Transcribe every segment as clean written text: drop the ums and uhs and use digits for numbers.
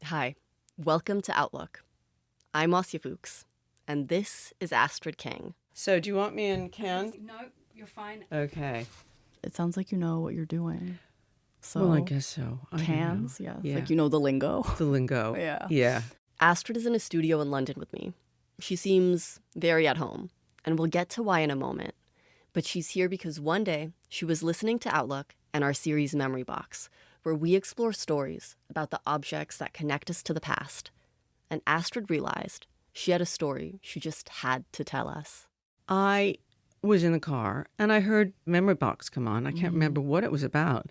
Hi, welcome to Outlook. I'm Asya Fouks, and this is Astrid King. So do you want me in cans? No, you're fine. Okay. It sounds like you know what you're doing. So Well, I guess so. I don't cans, know. yeah. It's Yeah. like you know the lingo. The lingo. Yeah. Yeah. Astrid is in a studio in London with me. She seems very at home, and we'll get to why in a moment. But she's here because one day she was listening to Outlook and our series Memory Box, where we explore stories about the objects that connect us to the past. And Astrid realized she had a story she just had to tell us. I was in the car and I heard Memory Box come on. I can't remember what it was about,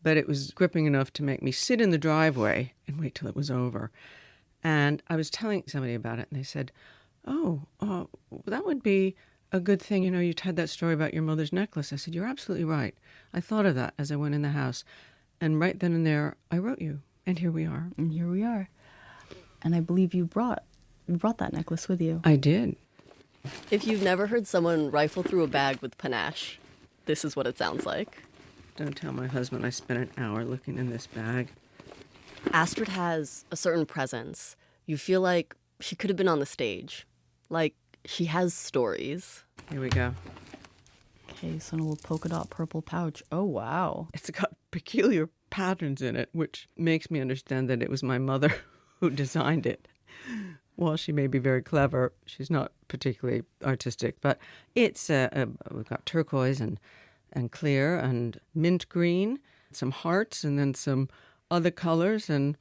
but it was gripping enough to make me sit in the driveway and wait till it was over. And I was telling somebody about it and they said, that would be a good thing. You know, you had that story about your mother's necklace. I said, you're absolutely right. I thought of that as I went in the house. And right then and there, I wrote you. And here we are. And here we are. And I believe you brought that necklace with you. I did. If you've never heard someone rifle through a bag with panache, this is what it sounds like. Don't tell my husband I spent an hour looking in this bag. Astrid has a certain presence. You feel like she could have been on the stage. Like she has stories. Here we go. Okay, so an old polka dot purple pouch. Oh, wow. It's got peculiar patterns in it, which makes me understand that it was my mother who designed it. While she may be very clever, she's not particularly artistic. But it's we've got turquoise and clear and mint green, some hearts, and then some other colors. And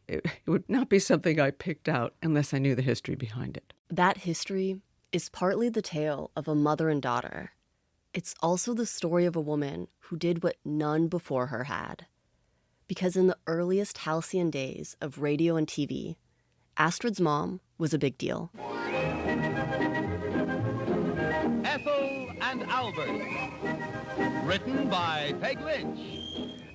it would not be something I picked out unless I knew the history behind it. That history is partly the tale of a mother and daughter. It's also the story of a woman who did what none before her had. Because in the earliest halcyon days of radio and TV, Astrid's mom was a big deal. Ethel and Albert. Written by Peg Lynch.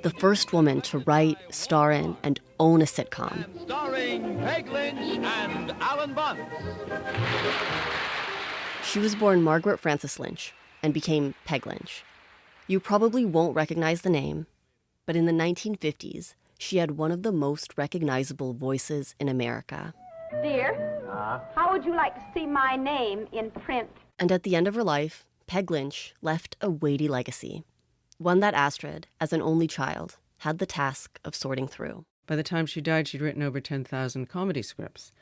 The first woman to write, star in, and own a sitcom. And starring Peg Lynch and Alan Bunce. She was born Margaret Frances Lynch and became Peg Lynch. You probably won't recognize the name, but in the 1950s, she had one of the most recognizable voices in America. Dear, how would you like to see my name in print? And at the end of her life, Peg Lynch left a weighty legacy, one that Astrid, as an only child, had the task of sorting through. By the time she died, she'd written over 10,000 comedy scripts.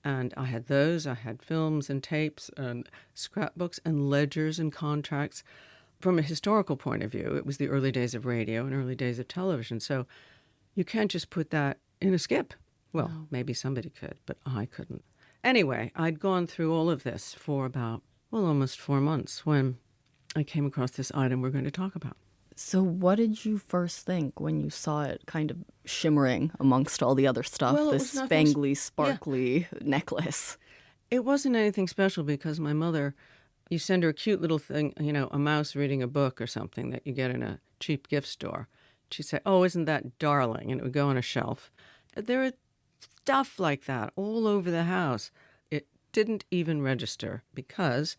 And I had those. I had films and tapes and scrapbooks and ledgers and contracts. From a historical point of view, it was the early days of radio and early days of television. So you can't just put that in a skip. Well, maybe somebody could, but I couldn't. Anyway, I'd gone through all of this for about, almost 4 months when I came across this item we're going to talk about. So what did you first think when you saw it kind of shimmering amongst all the other stuff, Well, it this was spangly, sparkly necklace? It wasn't anything special because my mother, you send her a cute little thing, a mouse reading a book or something that you get in a cheap gift store. She'd say, oh, isn't that darling? And it would go on a shelf. There are stuff like that all over the house. It didn't even register because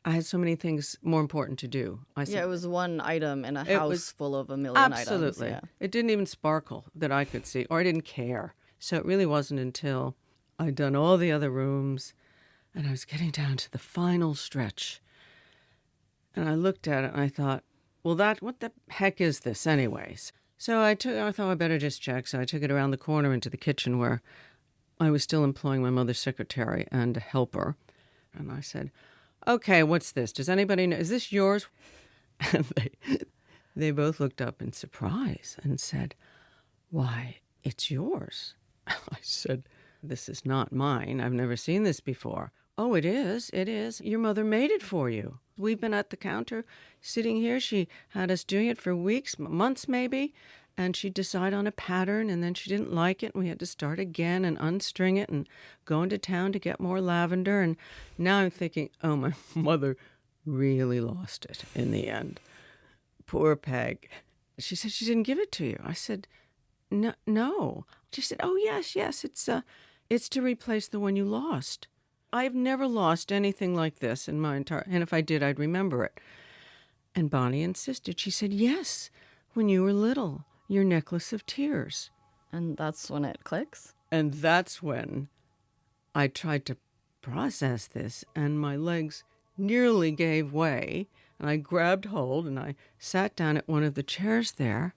I had so many things more important to do. It was one item in a house full of a million absolutely. items. It didn't even sparkle that I could see, or I didn't care. So it really wasn't until I'd done all the other rooms and I was getting down to the final stretch. And I looked at it and I thought, well, what the heck is this anyways? So I thought I better just check. So I took it around the corner into the kitchen where I was still employing my mother's secretary and a helper. And I said, okay, what's this? Does anybody know? Is this yours? And they both looked up in surprise and said, why, it's yours. I said, this is not mine. I've never seen this before. Oh, it is. It is. Your mother made it for you. We've been at the counter sitting here. She had us doing it for weeks, months maybe, and she'd decide on a pattern, and then she didn't like it, and we had to start again and unstring it and go into town to get more lavender. And now I'm thinking, oh, my mother really lost it in the end. Poor Peg. She said she didn't give it to you. I said, no. She said, oh, yes, it's to replace the one you lost. I've never lost anything like this in my entire, and if I did, I'd remember it. And Bonnie insisted. She said, yes, when you were little, your necklace of tears. And that's when it clicks? And that's when I tried to process this, and my legs nearly gave way, and I grabbed hold, and I sat down at one of the chairs there,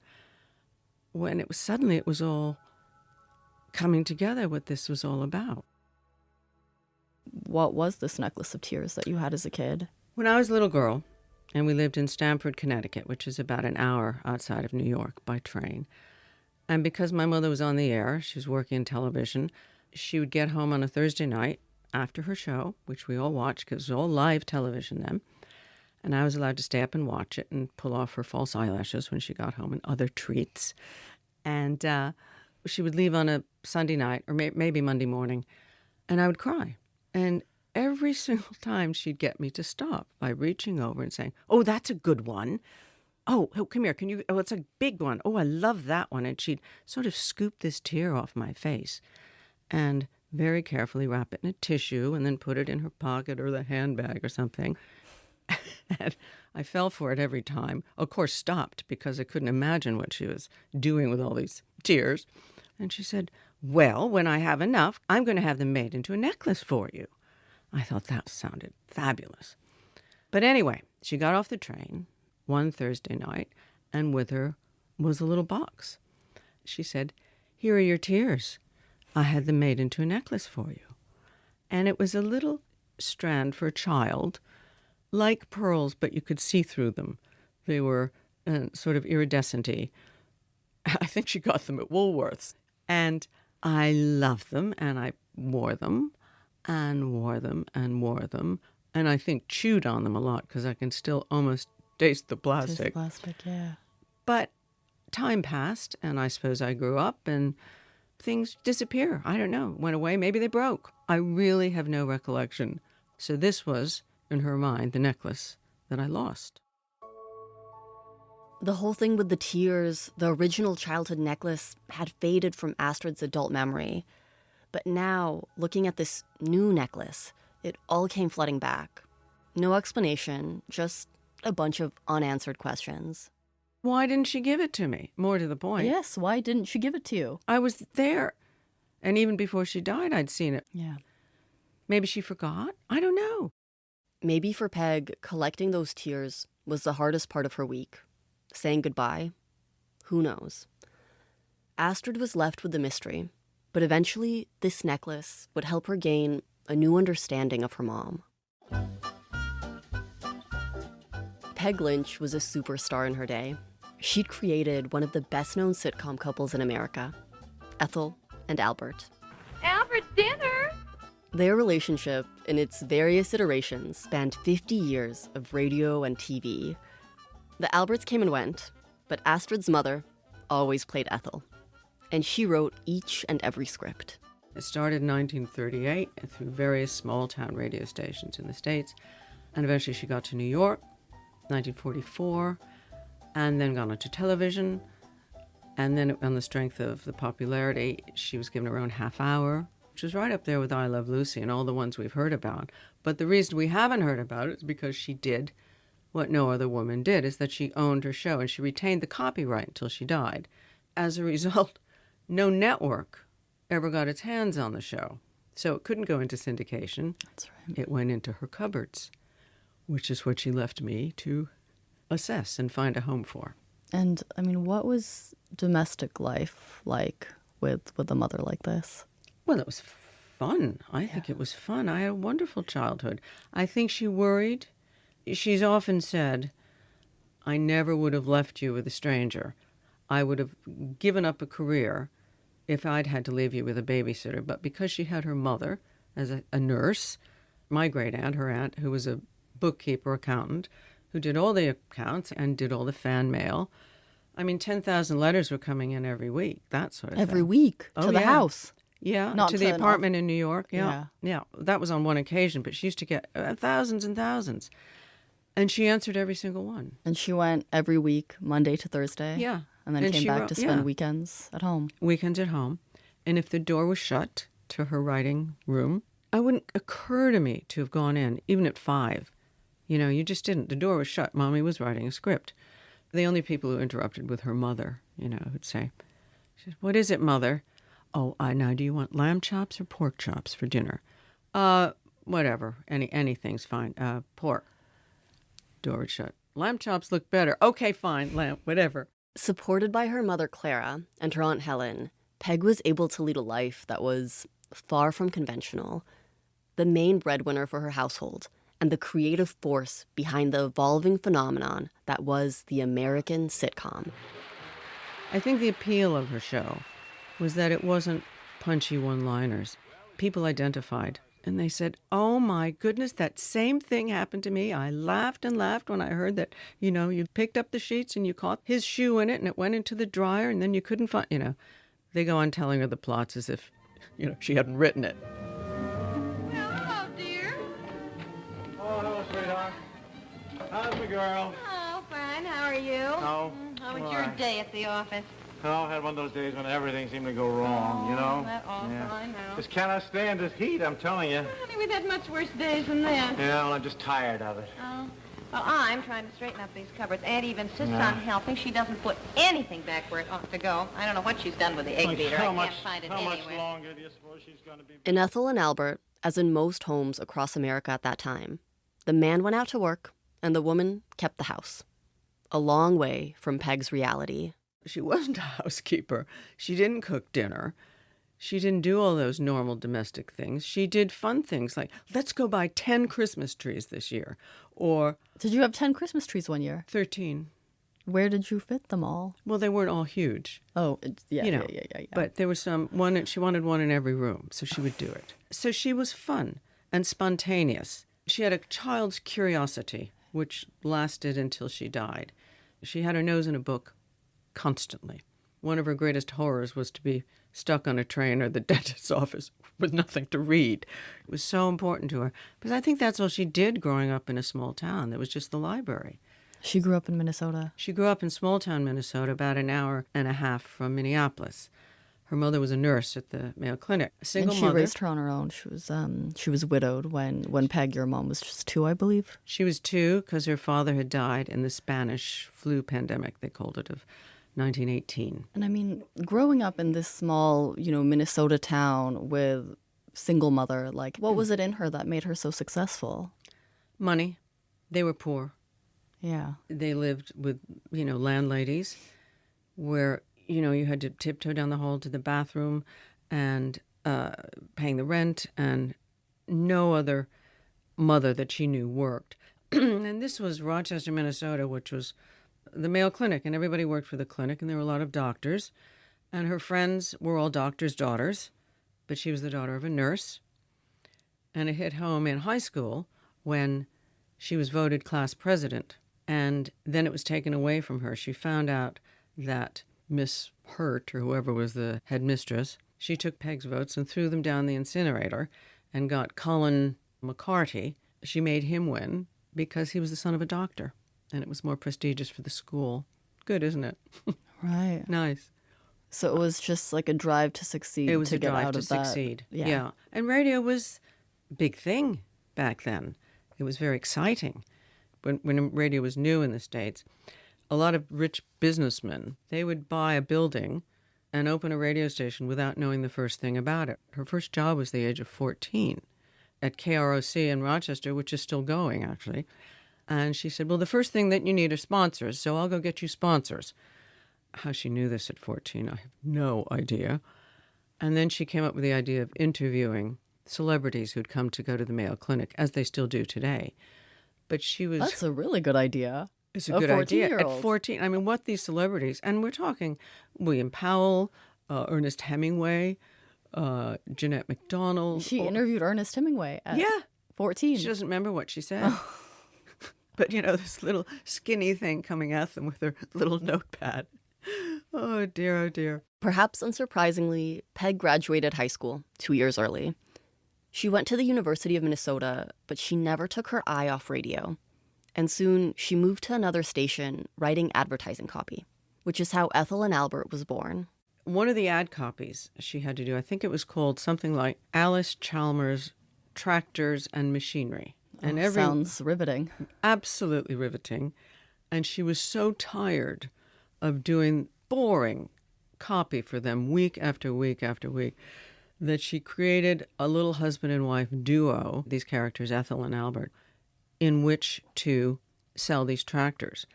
when it was all coming together, what this was all about. What was this necklace of tears that you had as a kid? When I was a little girl, and we lived in Stamford, Connecticut, which is about an hour outside of New York by train, and because my mother was on the air, she was working in television, she would get home on a Thursday night after her show, which we all watched because it was all live television then, and I was allowed to stay up and watch it and pull off her false eyelashes when she got home and other treats. And she would leave on a Sunday night or maybe Monday morning, and I would cry. And every single time she'd get me to stop by reaching over and saying, "Oh, that's a good one. Oh, come here. Oh, it's a big one. Oh, I love that one." And she'd sort of scoop this tear off my face and very carefully wrap it in a tissue and then put it in her pocket or the handbag or something. And I fell for it every time. Of course, stopped because I couldn't imagine what she was doing with all these tears. And she said, "Well, when I have enough, I'm going to have them made into a necklace for you." I thought that sounded fabulous. But anyway, she got off the train one Thursday night, and with her was a little box. She said, "Here are your tears. I had them made into a necklace for you." And it was a little strand for a child, like pearls, but you could see through them. They were sort of iridescent-y. I think she got them at Woolworths. And I loved them, and I wore them, and wore them, and wore them. And I think chewed on them a lot because I can still almost taste the plastic. Taste the plastic, yeah. But time passed, and I suppose I grew up, and things disappear. I don't know. Went away. Maybe they broke. I really have no recollection. So this was, in her mind, the necklace that I lost. The whole thing with the tears, the original childhood necklace, had faded from Astrid's adult memory. But now, looking at this new necklace, it all came flooding back. No explanation, just a bunch of unanswered questions. Why didn't she give it to me? More to the point. Yes, why didn't she give it to you? I was there. And even before she died, I'd seen it. Yeah. Maybe she forgot? I don't know. Maybe for Peg, collecting those tears was the hardest part of her week. Saying goodbye? Who knows? Astrid was left with the mystery, but eventually this necklace would help her gain a new understanding of her mom. Peg Lynch was a superstar in her day. She'd created one of the best-known sitcom couples in America, Ethel and Albert. Albert's dinner! Their relationship, in its various iterations, spanned 50 years of radio and TV. The Alberts came and went, but Astrid's mother always played Ethel, and she wrote each and every script. It started in 1938 through various small-town radio stations in the States, and eventually she got to New York, 1944, and then got onto television, and then on the strength of the popularity, she was given her own half hour, which was right up there with I Love Lucy and all the ones we've heard about. But the reason we haven't heard about it is because she did what no other woman did, is that she owned her show, and she retained the copyright until she died. As a result, no network ever got its hands on the show. So it couldn't go into syndication. That's right. It went into her cupboards, which is what she left me to assess and find a home for. And, I mean, what was domestic life like with a mother like this? Well, it was fun. I think it was fun. I had a wonderful childhood. I think she worried. She's often said, "I never would have left you with a stranger. I would have given up a career if I'd had to leave you with a babysitter." But because she had her mother as a nurse, my great aunt, her aunt, who was a bookkeeper, accountant, who did all the accounts and did all the fan mail. I mean, 10,000 letters were coming in every week, that sort of thing. Every week to the house. Yeah, Not to the to an apartment in New York. Yeah. That was on one occasion, but she used to get thousands and thousands. And she answered every single one. And she went every week, Monday to Thursday. Yeah. And then came she back wrote- to spend yeah. weekends at home. Weekends at home. And if the door was shut to her writing room, it wouldn't occur to me to have gone in, even at 5. You know, you just didn't. The door was shut. Mommy was writing a script. The only people who interrupted with her mother, you know, would say, she said, "What is it, Mother?" Oh, now do you want lamb chops or pork chops for dinner? Whatever. Anything's fine. Pork. Door would shut. Lamb chops look better. Okay, fine. Lamb, whatever. Supported by her mother Clara and her Aunt Helen, Peg was able to lead a life that was far from conventional. The main breadwinner for her household and the creative force behind the evolving phenomenon that was the American sitcom. I think the appeal of her show was that it wasn't punchy one-liners. People identified, and they said, oh my goodness, that same thing happened to me. I laughed and laughed when I heard that, you picked up the sheets and you caught his shoe in it and it went into the dryer and then you couldn't find, They go on telling her the plots as if, she hadn't written it. Well, hello, dear. Oh, hello, sweetheart. How's the girl? Oh, fine. How are you? Oh, How was all your right. day at the office? Oh, I had one of those days when everything seemed to go wrong, you know? That awful, I know. Just cannot stand this heat, I'm telling you. Honey, we've had much worse days than that. Yeah, well, I'm just tired of it. Oh. Well, I'm trying to straighten up these cupboards. Aunt Eve insists Yeah. on helping. She doesn't put anything back where it ought to go. I don't know what she's done with the egg Like, beater. how I much, can't find it how much anywhere. longer do you suppose she's going to be... In Ethel and Albert, as in most homes across America at that time, the man went out to work and the woman kept the house. A long way from Peg's reality. She wasn't a housekeeper. She didn't cook dinner. She didn't do all those normal domestic things. She did fun things like, let's go buy 10 Christmas trees this year, or Did you have 10 Christmas trees one year? 13. Where did you fit them all? Well, they weren't all huge. Oh, yeah. But there was one, she wanted one in every room, so she would do it. So she was fun and spontaneous. She had a child's curiosity, which lasted until she died. She had her nose in a book constantly. One of her greatest horrors was to be stuck on a train or the dentist's office with nothing to read. It was so important to her. Because I think that's all she did growing up in a small town. There was just the library. She grew up in Minnesota. She grew up in small-town Minnesota, about an hour and a half from Minneapolis. Her mother was a nurse at the Mayo Clinic. A single And she mother. raised her on her own. She was widowed when Peg, your mom, was just 2, I believe. She was 2 because her father had died in the Spanish flu pandemic, they called it, of 1918. And I mean, growing up in this small, Minnesota town with single mother, like, what was it in her that made her so successful? Money. They were poor. Yeah. They lived with, landladies where, you had to tiptoe down the hall to the bathroom and paying the rent, and no other mother that she knew worked. And this was Rochester, Minnesota, which was the Mayo Clinic, and everybody worked for the clinic, and there were a lot of doctors. And her friends were all doctors' daughters, but she was the daughter of a nurse. And it hit home in high school when she was voted class president. And then it was taken away from her. She found out that Miss Hurt, or whoever was the headmistress, she took Peg's votes and threw them down the incinerator and got Colin McCarty. She made him win because he was the son of a doctor, and it was more prestigious for the school. Good, isn't it? Right. Nice. So it was just like a drive to succeed. It was to a get drive out to of that. succeed. Yeah. And radio was a big thing back then. It was very exciting. When radio was new in the States, a lot of rich businessmen, they would buy a building and open a radio station without knowing the first thing about it. Her first job was the age of 14 at KROC in Rochester, which is still going, actually. And she said, well, the first thing that you need are sponsors, so I'll go get you sponsors. How she knew this at 14, I have no idea. And then she came up with the idea of interviewing celebrities who'd come to go to the Mayo Clinic, as they still do today. But she was... That's a really good idea. It's a good idea. At 14-year-old. 14, I mean, what these celebrities, and we're talking William Powell, Ernest Hemingway, Jeanette MacDonald. She interviewed Ernest Hemingway at Yeah. 14. She doesn't remember what she said. But, this little skinny thing coming at them with her little notepad. Oh, dear, oh, dear. Perhaps unsurprisingly, Peg graduated high school 2 years early. She went to the University of Minnesota, but she never took her eye off radio. And soon, she moved to another station writing advertising copy, which is how Ethel and Albert was born. One of the ad copies she had to do, I think it was called something like Alice Chalmers Tractors and Machinery. And Sounds riveting. Absolutely riveting. And she was so tired of doing boring copy for them week after week after week, that she created a little husband and wife duo, these characters, Ethel and Albert, in which to sell these tractors.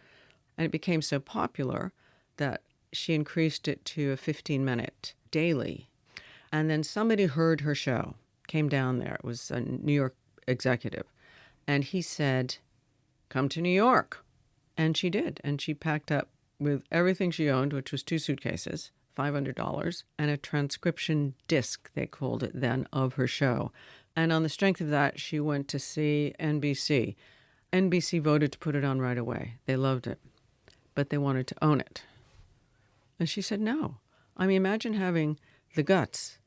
And it became so popular that she increased it to a 15-minute daily. And then somebody heard her show, came down there. It was a New York executive. And he said, come to New York. And she did. And she packed up with everything she owned, which was 2 suitcases, $500, and a transcription disc, they called it then, of her show. And on the strength of that, she went to see NBC. NBC voted to put it on right away. They loved it. But they wanted to own it. And she said no. I mean, imagine having the guts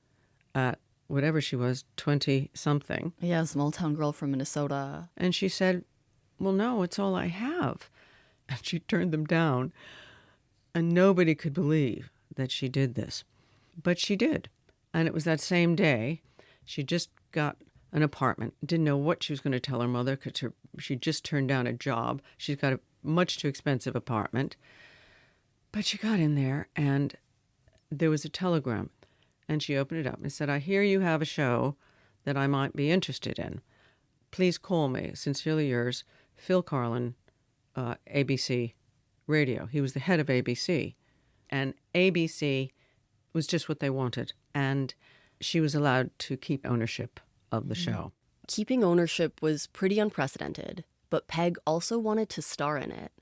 at whatever she was, 20-something. Yeah, small town girl from Minnesota. And she said, well, no, it's all I have. And she turned them down. And nobody could believe that she did this. But she did. And it was that same day. She just got an apartment. Didn't know what she was going to tell her mother because she just turned down a job. She's got a much too expensive apartment. But she got in there and there was a telegram. And she opened it up and said, I hear you have a show that I might be interested in. Please call me. Sincerely yours, Phil Carlin, ABC Radio. He was the head of ABC. And ABC was just what they wanted. And she was allowed to keep ownership of the show. Keeping ownership was pretty unprecedented, but Peg also wanted to star in it.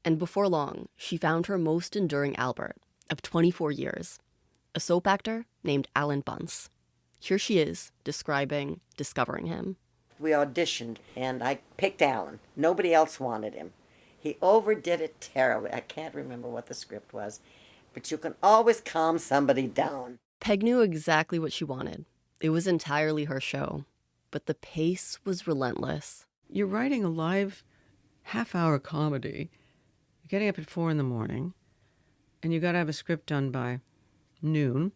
And before long, she found her most enduring Albert, of 24 years, a soap actor named Alan Bunce. Here she is, discovering him. We auditioned, and I picked Alan. Nobody else wanted him. He overdid it terribly. I can't remember what the script was, but you can always calm somebody down. Peg knew exactly what she wanted. It was entirely her show, but the pace was relentless. You're writing a live half-hour comedy. You're getting up at 4 a.m, and you got to have a script done by noon,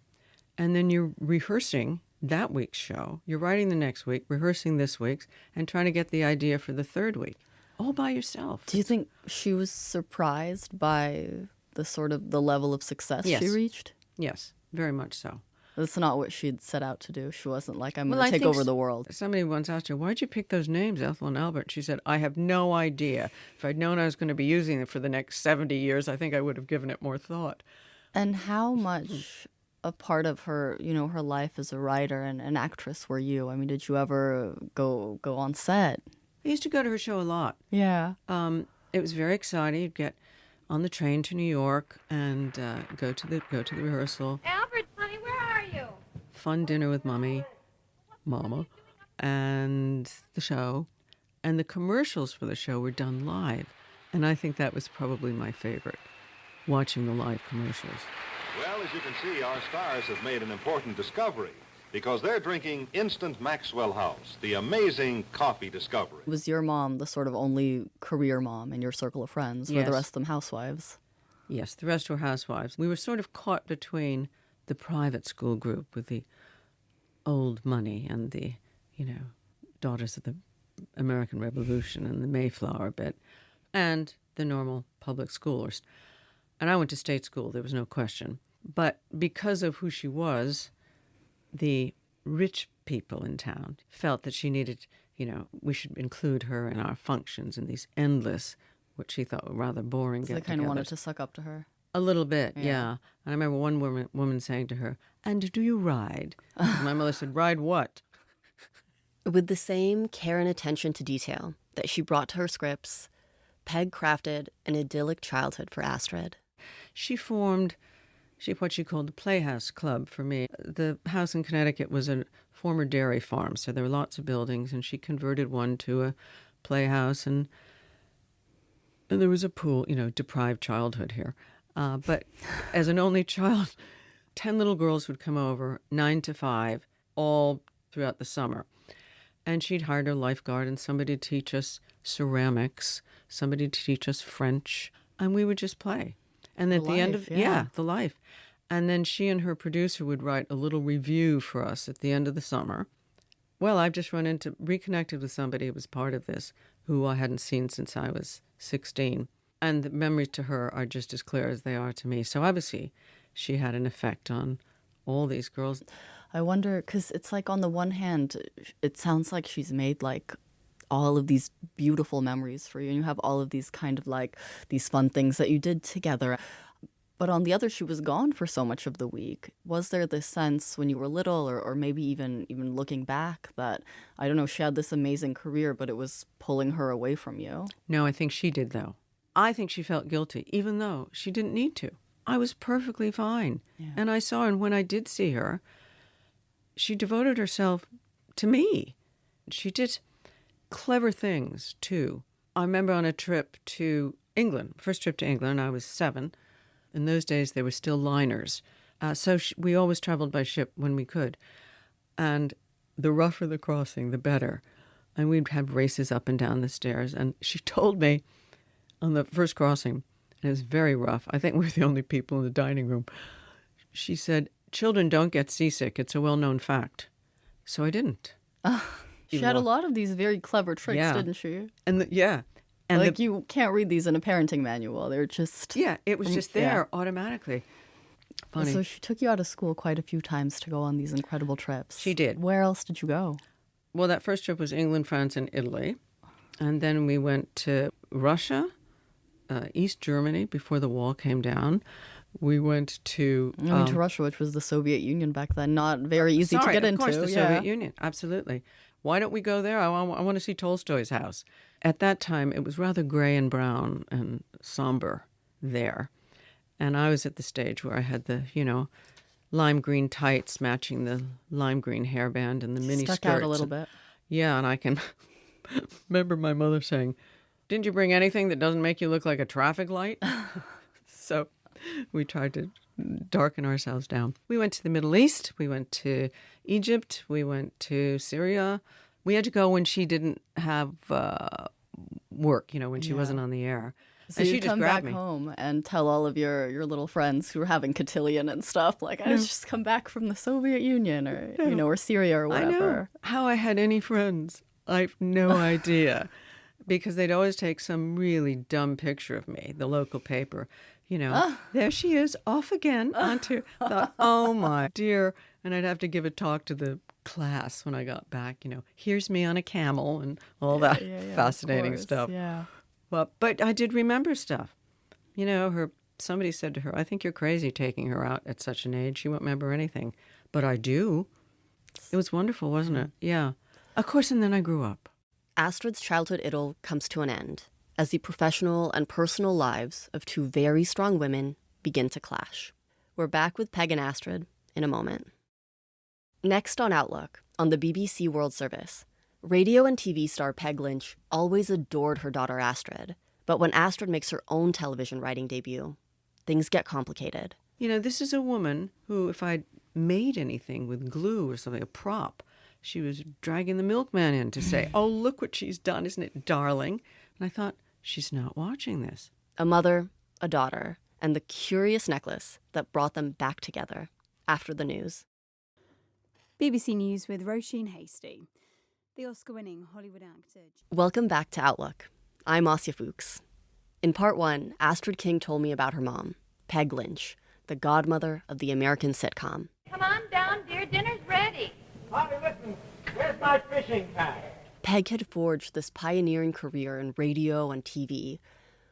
and then you're rehearsing that week's show. You're writing the next week, rehearsing this week's, and trying to get the idea for the third week, all by yourself. Do you think she was surprised by the level of success she reached? Yes, very much so. That's not what she'd set out to do. She wasn't like, I'm going to take think over the world. Somebody once asked her, why'd you pick those names, Ethel and Albert? She said, I have no idea. If I'd known I was going to be using it for the next 70 years, I think I would have given it more thought. And how much a part of her, her life as a writer and an actress were you? I mean, did you ever go on set? I used to go to her show a lot. Yeah. It was very exciting. You'd get on the train to New York and go to the rehearsal. Albert, honey, where are you? Fun dinner with Mama, and the show. And the commercials for the show were done live. And I think that was probably my favorite, watching the live commercials. Well, as you can see, our stars have made an important discovery because they're drinking Instant Maxwell House, the amazing coffee discovery. Was your mom the sort of only career mom in your circle of friends? Were the rest of them housewives? Yes, the rest were housewives. We were sort of caught between the private school group with the old money and the, daughters of the American Revolution and the Mayflower bit, and the normal public schoolers. And I went to state school, there was no question. But because of who she was, the rich people in town felt that she needed, we should include her in our functions in these endless, what she thought were rather boring So they kind of wanted to suck up to her. A little bit, yeah. And I remember one woman saying to her, and do you ride? And my mother said, ride what? With the same care and attention to detail that she brought to her scripts, Peg crafted an idyllic childhood for Astrid. She formed what she called the Playhouse Club for me. The house in Connecticut was a former dairy farm, so there were lots of buildings, and she converted one to a playhouse, and there was a pool, deprived childhood here. But as an only child, 10 little girls would come over, 9 to 5, all throughout the summer. And she'd hired a lifeguard and somebody to teach us ceramics, somebody to teach us French, and we would just play. And at the end of the life. And then she and her producer would write a little review for us at the end of the summer. Well, I've just reconnected with somebody who was part of this, who I hadn't seen since I was 16. And the memories to her are just as clear as they are to me. So obviously, she had an effect on all these girls. I wonder, because it's like on the one hand, it sounds like she's made like all of these beautiful memories for you, and you have all of these kind of like these fun things that you did together. But on the other, she was gone for so much of the week. Was there this sense when you were little, or maybe even looking back, that, I don't know, she had this amazing career, but it was pulling her away from you? No, I think she did, though. I think she felt guilty, even though she didn't need to. I was perfectly fine. Yeah. And I saw her, and when I did see her, she devoted herself to me. She did clever things, too. I remember on a trip to England, first trip to England, I was 7. In those days, they were still liners. So we always traveled by ship when we could. And the rougher the crossing, the better. And we'd have races up and down the stairs. And she told me on the first crossing, and it was very rough. I think we were the only people in the dining room. She said, "Children don't get seasick. It's a well-known fact." So I didn't. She had a lot of these very clever tricks, Yeah. didn't she? And And like you can't read these in a parenting manual. They're just... Yeah, it was just there automatically. Funny. So she took you out of school quite a few times to go on these incredible trips. She did. Where else did you go? Well, that first trip was England, France, and Italy. And then we went to Russia, East Germany before the wall came down. We went to... to Russia, which was the Soviet Union back then. Not very easy to get into. Of course, the Soviet Union. Absolutely. Why don't we go there? I want to see Tolstoy's house. At that time, it was rather gray and brown and somber there. And I was at the stage where I had the, lime green tights matching the lime green hairband and the mini skirts. Stuck out a little bit. Yeah, and I can remember my mother saying, "Didn't you bring anything that doesn't make you look like a traffic light?" So we tried to darken ourselves down. We went to the Middle East. We went to Egypt. We went to Syria. We had to go when she didn't have work, when she wasn't on the air. So and you she just come grabbed back me. home and tell all of your little friends who are having cotillion and stuff, like, I just come back from the Soviet Union or, or Syria or whatever. I know. How I had any friends, I've no idea. Because they'd always take some really dumb picture of me, the local paper. There she is, off again onto... thought, oh, my dear. And I'd have to give a talk to the class when I got back, here's me on a camel and all that fascinating stuff. Yeah. Well, but I did remember stuff. Somebody said to her, "I think you're crazy taking her out at such an age. She won't remember anything." But I do. It was wonderful, wasn't it? Yeah. Of course, and then I grew up. Astrid's childhood idyll comes to an end as the professional and personal lives of two very strong women begin to clash. We're back with Peg and Astrid in a moment. Next on Outlook, on the BBC World Service, radio and TV star Peg Lynch always adored her daughter Astrid. But when Astrid makes her own television writing debut, things get complicated. This is a woman who, if I'd made anything with glue or something, a prop, she was dragging the milkman in to say, "Oh, look what she's done, isn't it darling?" And I thought, she's not watching this. A mother, a daughter, and the curious necklace that brought them back together after the news. BBC News with Roisin Hasty. The Oscar-winning Hollywood actor. Welcome back to Outlook. I'm Asya Fouks. In part 1, Astrid King told me about her mom, Peg Lynch, the godmother of the American sitcom. Come on down, dear. Dinner's ready. Honey, listen, where's my fishing pack? Peg had forged this pioneering career in radio and TV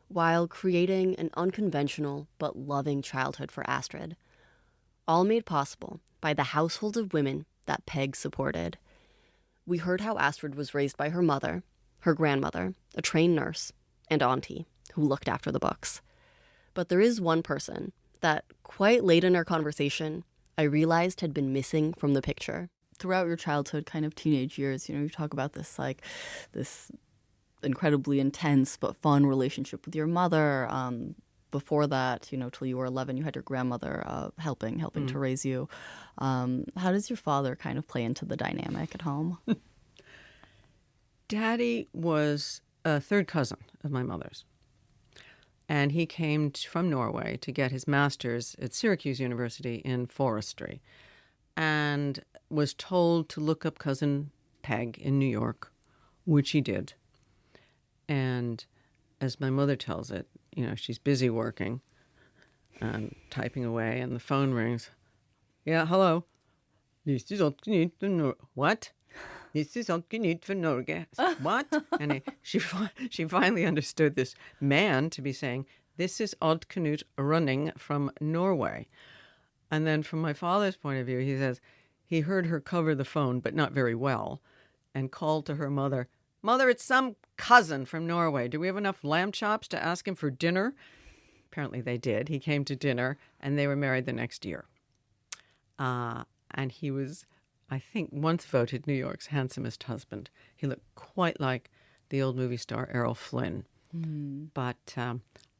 while creating an unconventional but loving childhood for Astrid, all made possible by the household of women that Peg supported. We heard how Astrid was raised by her mother, her grandmother, a trained nurse, and auntie who looked after the books. But there is one person that, quite late in our conversation, I realized had been missing from the picture. Throughout your childhood, kind of teenage years, you talk about this incredibly intense but fun relationship with your mother. Before that, till you were 11, you had your grandmother helping to raise you. How does your father kind of play into the dynamic at home? Daddy was a third cousin of my mother's. And he came from Norway to get his master's at Syracuse University in forestry and was told to look up Cousin Peg in New York, which he did. And as my mother tells it, she's busy working. and typing away, and the phone rings. Yeah, hello. This is Astrid for what? This is Astrid for Norge. What? And she finally understood this man to be saying, this is Odd Knut running from Norway. And then from my father's point of view, he says he heard her cover the phone, but not very well, and called to her mother, Mother, it's some cousin from Norway. Do we have enough lamb chops to ask him for dinner? Apparently they did. He came to dinner, and they were married the next year. And he was, I think, once voted New York's handsomest husband. He looked quite like the old movie star Errol Flynn. But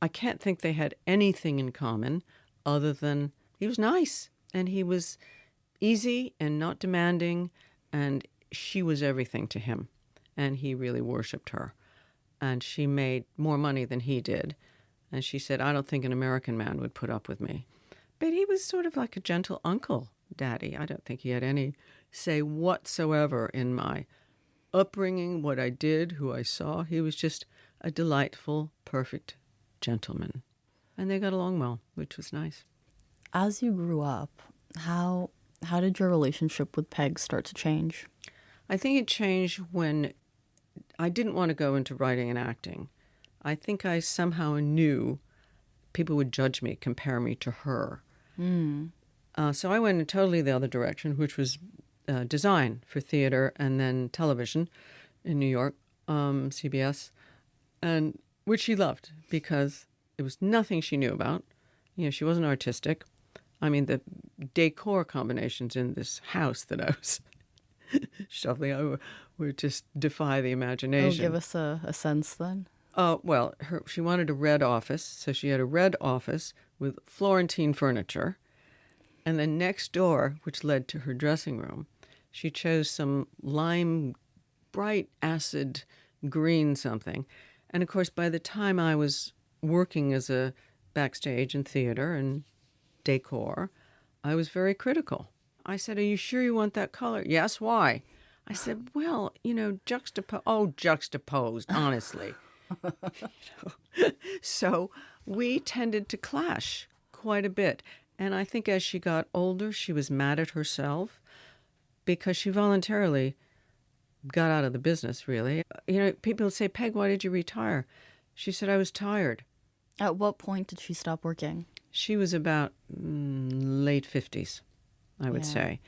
I can't think they had anything in common other than he was nice, and he was easy and not demanding, and she was everything to him, and he really worshipped her. And she made more money than he did, and she said, I don't think an American man would put up with me. But he was sort of like a gentle uncle, Daddy. I don't think he had any say whatsoever in my upbringing, what I did, who I saw. He was just a delightful, perfect gentleman. And they got along well, which was nice. As you grew up, how did your relationship with Peg start to change? I think it changed when I didn't want to go into writing and acting. I think I somehow knew people would judge me, compare me to her. So I went in totally the other direction, which was design for theater and then television in New York, CBS, and which she loved because it was nothing she knew about. You know, she wasn't artistic. I mean, the decor combinations in this house that I was shuffling would just defy the imagination. Oh, give us a sense then. Well, she wanted a red office, so she had a red office with Florentine furniture. And then next door, which led to her dressing room, she chose some lime, bright acid green something. And of course, by the time I was working as a backstage in theater and decor, I was very critical. I said, are you sure you want that color? Yes, why? I said, well, juxtaposed, honestly. So we tended to clash quite a bit. And I think as she got older, she was mad at herself because she voluntarily got out of the business, really. You know, people say, Peg, why did you retire? She said, I was tired. At what point did she stop working? She was about late 50s, I would say.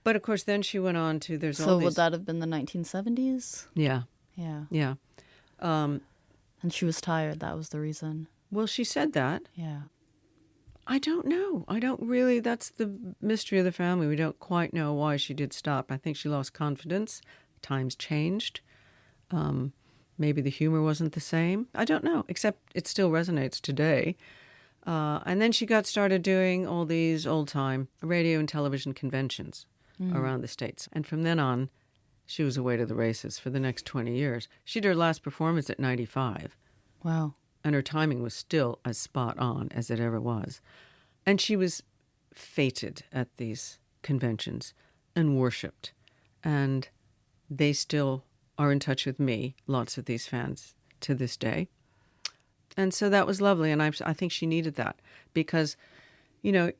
But of course, then she went on to, So would that have been the 1970s? Yeah. Yeah. Yeah. And she was tired, that was the reason. Well, she said that. Yeah. I don't know. I don't really, that's the mystery of the family. We don't quite know why she did stop. I think she lost confidence. Times changed. Maybe the humor wasn't the same. I don't know, except it still resonates today. And then she got started doing all these old-time radio and television conventions around the States. And from then on, she was away to the races for the next 20 years. She did her last performance at 95. Wow. And her timing was still as spot on as it ever was. And she was feted at these conventions and worshipped. And they still are in touch with me, lots of these fans, to this day. And so that was lovely. And I think she needed that because, you know,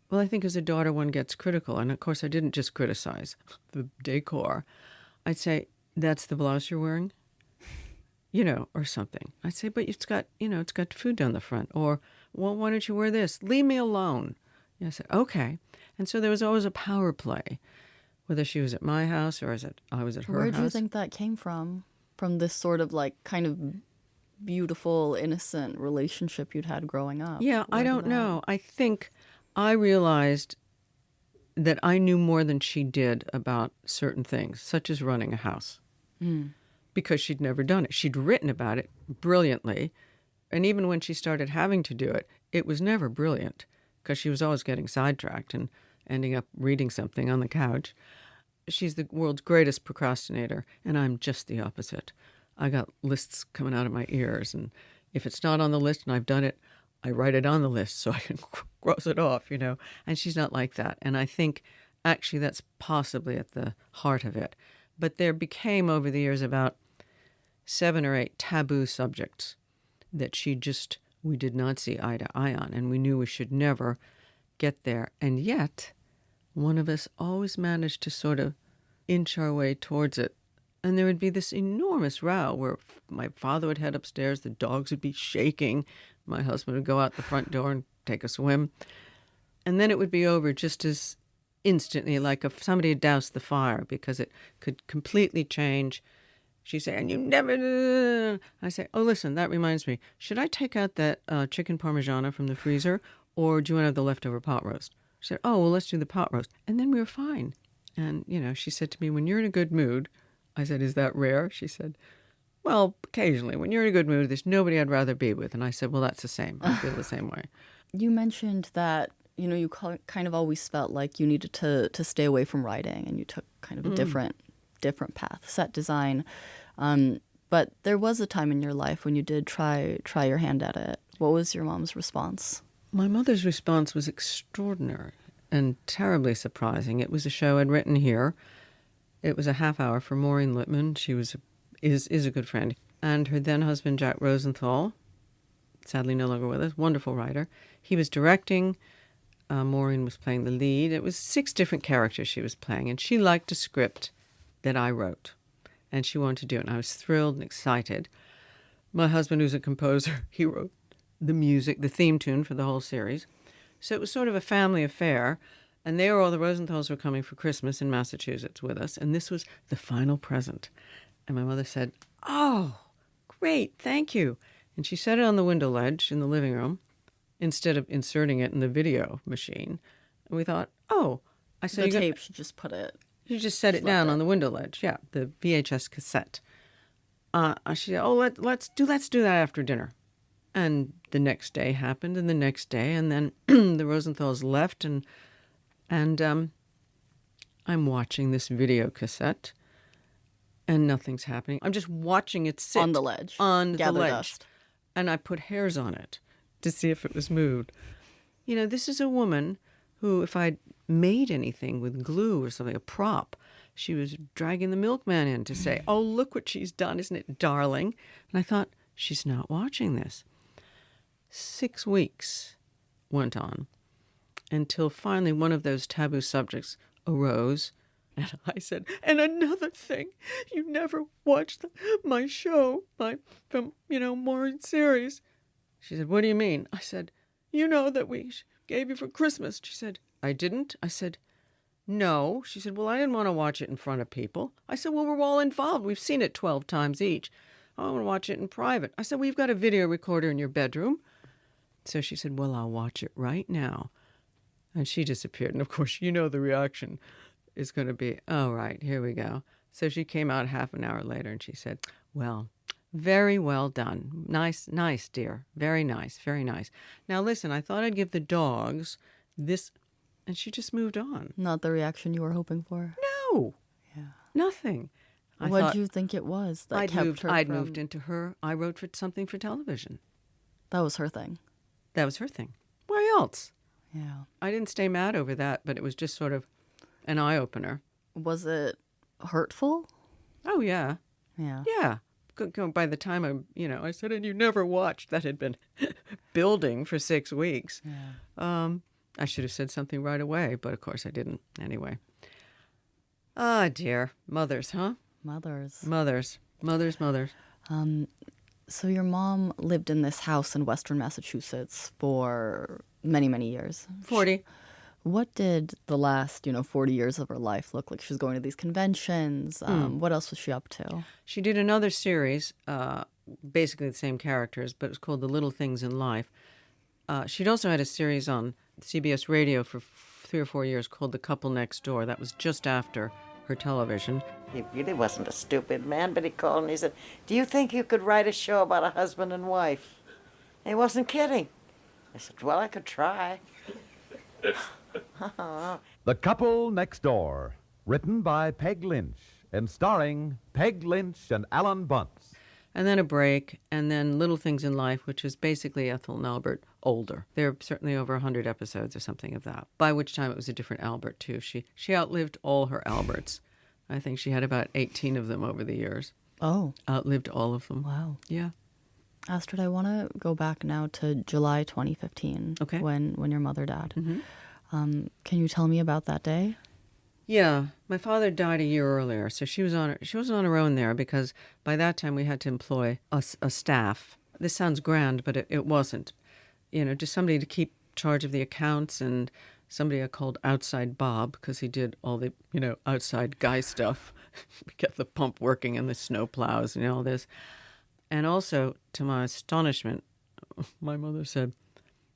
well, I think as a daughter, one gets critical. And of course, I didn't just criticize the decor. I'd say, that's the blouse you're wearing? You know, or something. I'd say, but it's got food down the front. Or, well, why don't you wear this? Leave me alone. And I said, okay. And so there was always a power play, whether she was at my house or I was at her house. Where do you think that came from? From this sort of like kind of beautiful, innocent relationship you'd had growing up? Yeah, I don't know. I think I realized that I knew more than she did about certain things, such as running a house. Because she'd never done it. She'd written about it brilliantly. And even when she started having to do it, it was never brilliant because she was always getting sidetracked and ending up reading something on the couch. She's the world's greatest procrastinator, and I'm just the opposite. I got lists coming out of my ears, and if it's not on the list and I've done it, I write it on the list so I can cross it off, you know. And she's not like that. And I think actually that's possibly at the heart of it. But there became over the years about 7 or 8 taboo subjects that she just we did not see eye to eye on, and we knew we should never get there. And yet, one of us always managed to sort of inch our way towards it. And there would be this enormous row where my father would head upstairs, the dogs would be shaking, my husband would go out the front door and take a swim. And then it would be over just as instantly, like if somebody had doused the fire, because it could completely change. She'd say, and you never... I say, oh, listen, that reminds me. Should I take out that chicken parmigiana from the freezer, or do you want to have the leftover pot roast? She said, oh, well, let's do the pot roast. And then we were fine. And, she said to me, when you're in a good mood... I said, is that rare? She said, well, occasionally. When you're in a good mood, there's nobody I'd rather be with. And I said, well, that's the same. I feel the same way. You mentioned that, you kind of always felt like you needed to stay away from writing, and you took kind of a different path, set design. But there was a time in your life when you did try your hand at it. What was your mom's response? My mother's response was extraordinary and terribly surprising. It was a show I'd written here. It was a half hour for Maureen Lipman. She is a good friend. And her then husband, Jack Rosenthal, sadly no longer with us, wonderful writer. He was directing. Maureen was playing the lead. It was 6 different characters she was playing, and she liked a script that I wrote, and she wanted to do it. And I was thrilled and excited. My husband, who's a composer, he wrote the music, the theme tune for the whole series. So it was sort of a family affair. And they were all, the Rosenthals were coming for Christmas in Massachusetts with us. And this was the final present. And my mother said, oh, great, thank you. And she set it on the window ledge in the living room instead of inserting it in the video machine. And we thought, oh. I said, the tape, she just put it. You just set it down on the window ledge. Yeah, the VHS cassette. She said, oh, let's do that after dinner. And the next day happened, and the next day. And then the Rosenthals left, and I'm watching this video cassette, and nothing's happening. I'm just watching it sit on the ledge. Dust. And I put hairs on it to see if it was moved. This is a woman who, if I'd made anything with glue or something, a prop, she was dragging the milkman in to say, oh, look what she's done, isn't it darling? And I thought, she's not watching this. 6 weeks went on, until finally one of those taboo subjects arose. And I said, and another thing, you never watched my show, from Maureen's series. She said, what do you mean? I said, that we gave you for Christmas. She said, I didn't. I said, no. She said, well, I didn't want to watch it in front of people. I said, well, we're all involved. We've seen it 12 times each. I want to watch it in private. I said, we've got a video recorder in your bedroom. So she said, well, I'll watch it right now. And she disappeared. And, of course, the reaction is going to be, oh, right, here we go. So she came out half an hour later and she said, well, very well done. Nice, dear. Very nice, very nice. Now, listen, I thought I'd give the dogs this. And she just moved on. Not the reaction you were hoping for? No. Yeah. Nothing. What did you think it was that I'd moved into her. I wrote something for television. That was her thing. That was her thing. Why else? Yeah. I didn't stay mad over that, but it was just sort of an eye-opener. Was it hurtful? Oh, yeah. Yeah. Yeah. By the time I said, and you never watched, that had been building for 6 weeks. Yeah. I should have said something right away, but of course I didn't anyway. Ah, dear. Mothers, huh? Mothers. So your mom lived in this house in Western Massachusetts for many, many years. 40. What did the last, 40 years of her life look like? She was going to these conventions. What else was she up to? She did another series, basically the same characters, but it was called The Little Things in Life. She'd also had a series on CBS radio for 3 or 4 years called The Couple Next Door. That was just after her television. He really wasn't a stupid man, but he called and he said, do you think you could write a show about a husband and wife? And he wasn't kidding. I said, well, I could try. The Couple Next Door, written by Peg Lynch and starring Peg Lynch and Alan Bunce. And then a break, and then Little Things in Life, which is basically Ethel and Albert older. There are certainly over 100 episodes or something of that, by which time it was a different Albert, too. She outlived all her Alberts. I think she had about 18 of them over the years. Oh. Outlived all of them. Wow. Yeah. Astrid, I want to go back now to July 2015, Okay. when your mother died. Mm-hmm. Can you tell me about that day? Yeah, my father died a year earlier, so she wasn't on her own there because by that time we had to employ a staff. This sounds grand, but it wasn't. Just somebody to keep charge of the accounts and somebody I called Outside Bob because he did all the, outside guy stuff, get the pump working and the snow plows and all this. And also, to my astonishment, my mother said,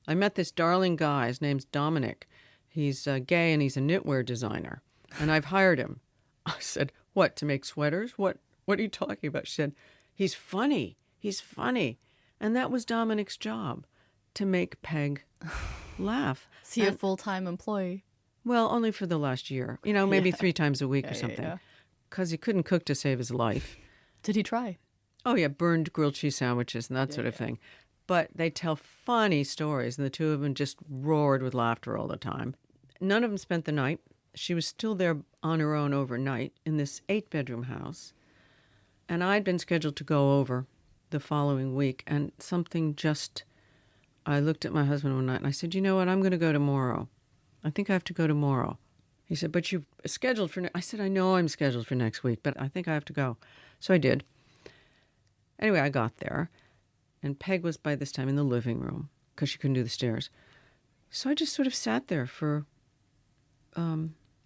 I met this darling guy. His name's Dominic. He's gay and he's a knitwear designer. And I've hired him. I said, what, to make sweaters? What are you talking about? She said, he's funny. He's funny. And that was Dominic's job, to make Peg laugh. Is he a full-time employee? Well, only for the last year. Maybe 3 times a week or something. Because he couldn't cook to save his life. Did he try? Oh, yeah, burned grilled cheese sandwiches and that sort of thing. But they tell funny stories, and the two of them just roared with laughter all the time. None of them spent the night. She was still there on her own overnight in this 8-bedroom house. And I'd been scheduled to go over the following week, and I looked at my husband one night, and I said, you know what, I'm going to go tomorrow. I think I have to go tomorrow. He said, but you've scheduled for... I said, I know I'm scheduled for next week, but I think I have to go. So I did. Anyway, I got there, and Peg was by this time in the living room because she couldn't do the stairs. So I just sort of sat there for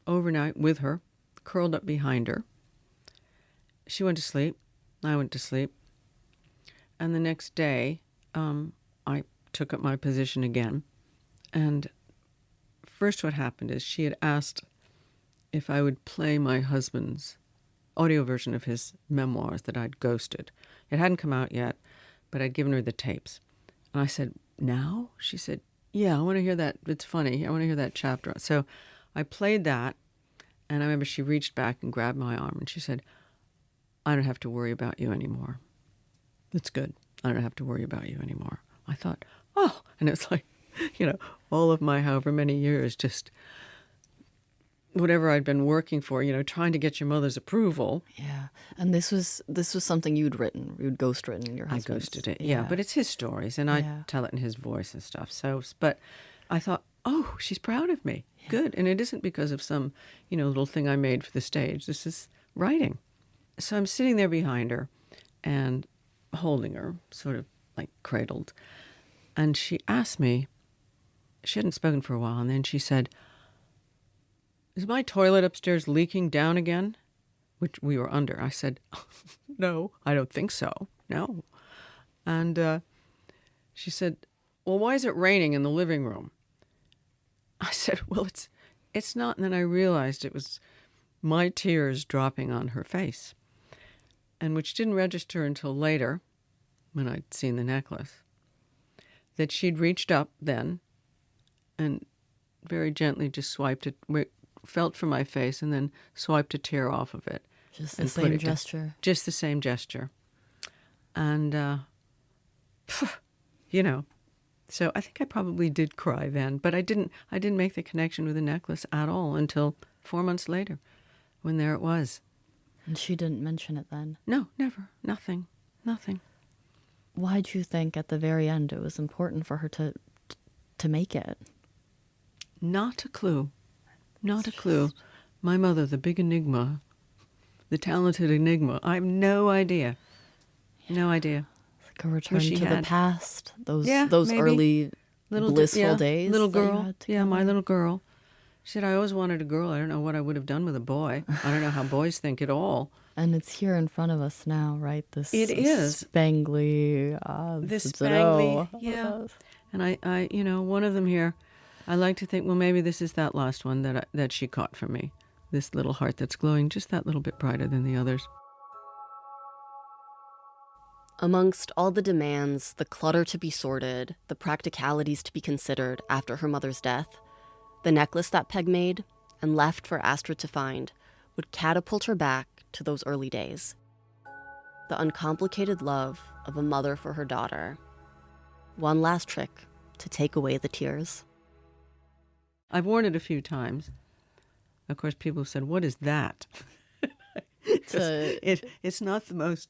overnight with her, curled up behind her. She went to sleep. I went to sleep. And the next day, I took up my position again. And first what happened is she had asked if I would play my husband's audio version of his memoirs that I'd ghosted. It hadn't come out yet, but I'd given her the tapes. And I said, now? She said, yeah, I want to hear that. It's funny. I want to hear that chapter. So I played that, and I remember she reached back and grabbed my arm, and she said, I don't have to worry about you anymore. It's good. I don't have to worry about you anymore. I thought, oh, and it's like, all of my however many years, just whatever I'd been working for, trying to get your mother's approval. Yeah. And this was something you'd written. You'd ghostwritten your husband's. I ghosted it, yeah. But it's his stories, and I tell it in his voice and stuff. So, but I thought, oh, she's proud of me. Yeah. Good. And it isn't because of some, little thing I made for the stage. This is writing. So I'm sitting there behind her and holding her, sort of like cradled. And she asked me, she hadn't spoken for a while, and then she said, is my toilet upstairs leaking down again? Which we were under. I said, no, I don't think so. No. And she said, well, why is it raining in the living room? I said, well, it's not. And then I realized it was my tears dropping on her face, and which didn't register until later, when I'd seen the necklace, that she'd reached up then and very gently just swiped it, felt for my face, and then swiped a tear off of it. Just the same gesture. Just the same gesture. And, so I think I probably did cry then, but I didn't make the connection with the necklace at all until 4 months later, when there it was. And she didn't mention it then? No, never. Nothing. Why'd you think at the very end it was important for her to make it? Not a clue. Not a clue. My mother, the big enigma, the talented enigma. I have no idea. No idea. Like a return to the past. Those maybe. Early blissful days. Little girl. Yeah, my little girl. She said, I always wanted a girl. I don't know what I would have done with a boy. I don't know how boys think at all. And it's here in front of us now, right? It is. Spangly. This spangly, yeah. And I, one of them here, I like to think, well, maybe this is that last one that she caught from me. This little heart that's glowing just that little bit brighter than the others. Amongst all the demands, the clutter to be sorted, the practicalities to be considered after her mother's death, the necklace that Peg made and left for Astrid to find would catapult her back to those early days. The uncomplicated love of a mother for her daughter. One last trick to take away the tears. I've worn it a few times. Of course, people have said, what is that? It's not the most...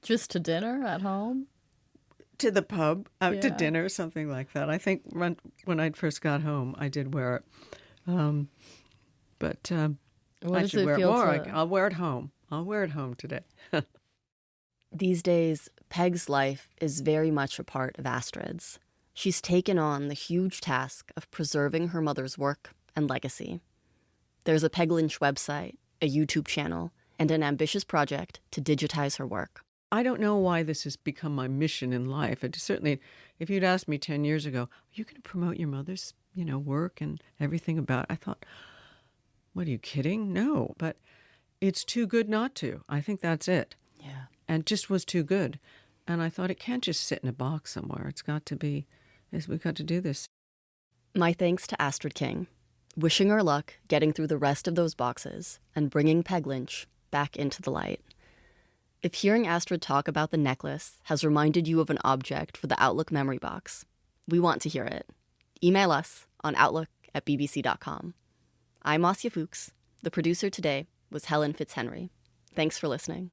Just to dinner at home? to the pub, out to Yeah. dinner, something like that. I think when I first got home, I did wear it. But What I does should it wear it feel more. to- I'll wear it home. I'll wear it home today. These days, Peg's life is very much a part of Astrid's. She's taken on the huge task of preserving her mother's work and legacy. There's a Peg Lynch website, a YouTube channel, and an ambitious project to digitize her work. I don't know why this has become my mission in life. It certainly, if you'd asked me 10 years ago, are you going to promote your mother's, work and everything about it? I thought, what, are you kidding? No, but it's too good not to. I think that's it. Yeah. And just was too good. And I thought it can't just sit in a box somewhere. It's got to be, we've got to do this. My thanks to Astrid King, wishing her luck getting through the rest of those boxes and bringing Peg Lynch back into the light. If hearing Astrid talk about the necklace has reminded you of an object for the Outlook memory box, we want to hear it. Email us on outlook@bbc.com. I'm Asya Fouks. The producer today was Helen Fitzhenry. Thanks for listening.